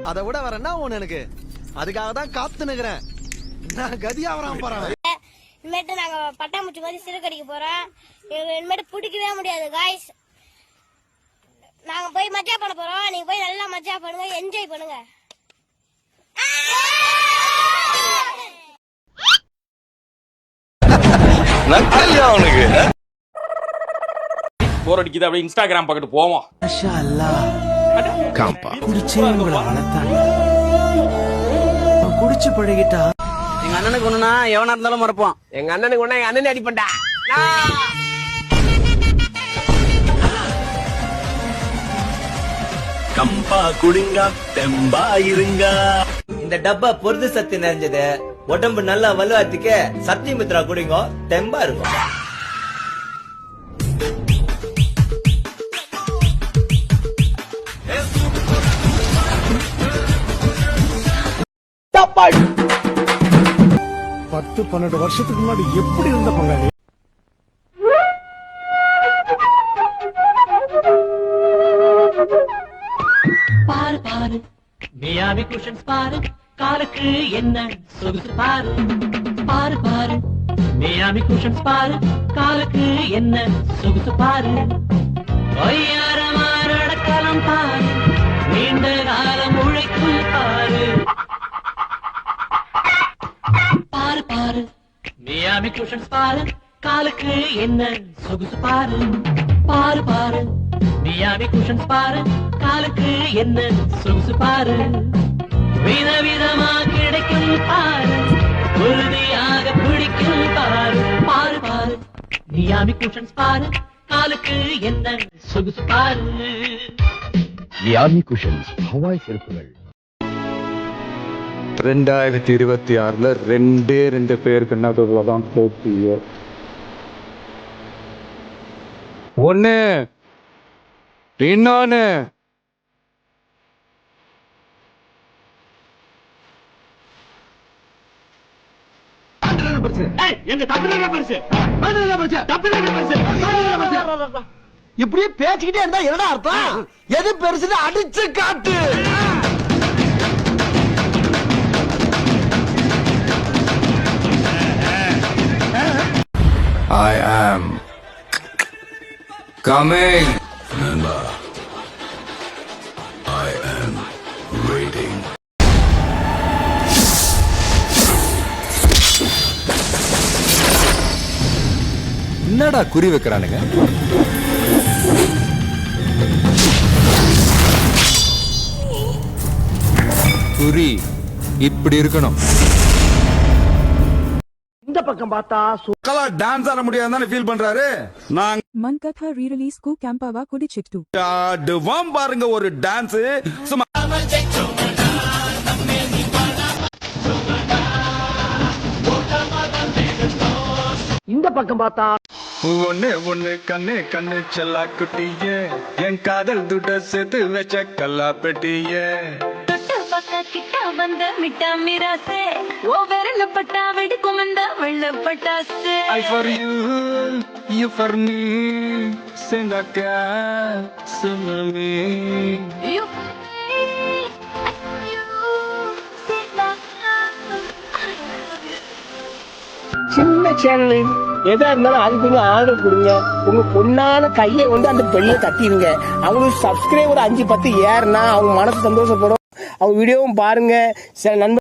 அதை விட வேற என்ன ஒண்ணு எனக்கு, அதுக்காக தான் காத்து நிக்கிறேன். நான் கதியா வராம போறேன். இனிமேட்டு நாங்க பட்டாம்பூச்சி மாதிரி சிறுகடிக்க போறோம். இனிமேட்டு பிடிக்கவே முடியாது காய்ஸ். நாங்க போய் மஜா பண்ண போறோம். நீங்க போய் நல்லா மஜா பண்ணுங்க, என்ஜாய் பண்ணுங்க. போர் அடிக்குது, அப்படியே இன்ஸ்டாகிராம் பக்கத்து போவோம். குடிச்சு பழகிட்டா எங்க அண்ணனுக்கு ஒண்ணுனா எவனா இருந்தாலும் மறப்போம். எங்க அண்ணனுக்கு ஒண்ணு எங்க அண்ணன் அடிப்பண்டா. கம்பா குடிங்க தெம்பா இருங்க. இந்த டப்பா பொருது சத்து நிறைஞ்சது, உடம்பு நல்லா வலுவாத்துக்கு சக்தி மித்ரா குடிங்க, தெம்பா இருக்கும். சாப்பாடு 10-12 வருஷத்துக்கு முன்னாடி எப்படி இருந்த பங்காளி? பாரு பாரு மியாமி குஷன்ஸ் பாரு, காலுக்கு என்ன சொகுசு பாரு. பாரு பாரு மியாமி குஷன்ஸ் பாரு, காலுக்கு என்ன சொகுசு பாரு. ஒய்யாரமா நடக்கலாம் பாரு, நீண்ட காலம் உழைக்கும் பாரு. பாரு பாரு மியாமி குஷன்ஸ் பாரு, காலுக்கு என்ன சொகுசு பாரு. பாரு பாரு மியாமி குஷன்ஸ் பாரு, காலுக்கு என்ன சொகுசு பாரு. விதவிதமா கிடைக்கும் பாரு, உறுதியாக பிடிக்கும் பாரு. பாரு பாரு மியாமி குஷன்ஸ் பாரு, காலுக்கு என்ன சொகுசு பாரு. மியாமி குஷன்ஸ் ஹவாய் செருப்புகள். 2026ல 2 பேருக்கு தான் போட்டியோ. ஒண்ணு இன்னொன்னு இப்படியே பேசிக்கிட்டே இருந்தா என்னடா அர்த்தம்? எது பெருசுன்னு அடிச்சு காட்டு. I am coming. I am waiting. என்னடா குறி வைக்கிறானுங்க? குறி இப்படி இருக்கணும். இந்த பக்கம் பார்த்தா சுக்கலா டான்ஸ் ஆட முடியாதுன்னு ஃபீல் பண்றாரு. நான் மன்கதா ரீ-ரிலீஸ் கு கேம்பாவா குடிச்சிட்டு ஆடுவாம் பாருங்க ஒரு டான்ஸ். சும்மா இந்த பக்கம் பார்த்தா ஒண்ணு கண்ணு கண்ணு செல்லா குட்டியே, என் காதல் துட்ட சேர்த்து வச்ச கல்லா பெட்டியே. கிட்ட வந்த மிட்டா மிராசே, ஓ விரல பட்டா வெடிக்கும் இந்த வெள்ள பட்டாசு. I for you, you for me, singaka sumami. You for me, I for you, சின்ன சேனல் எதா இருந்தாலும் அதுக்கு கொஞ்சம் ஆர்டர் கொடுங்க. உங்க பொண்ணான கையை வந்து அந்த பெண்ணில தட்டிடுங்க. அவங்களுக்கு சப்ஸ்கிரைபர் 5-10 ஏறுனா அவங்க மனசு சந்தோஷப்படும். அவங்க வீடியோவும் பாருங்க. சில நண்பர்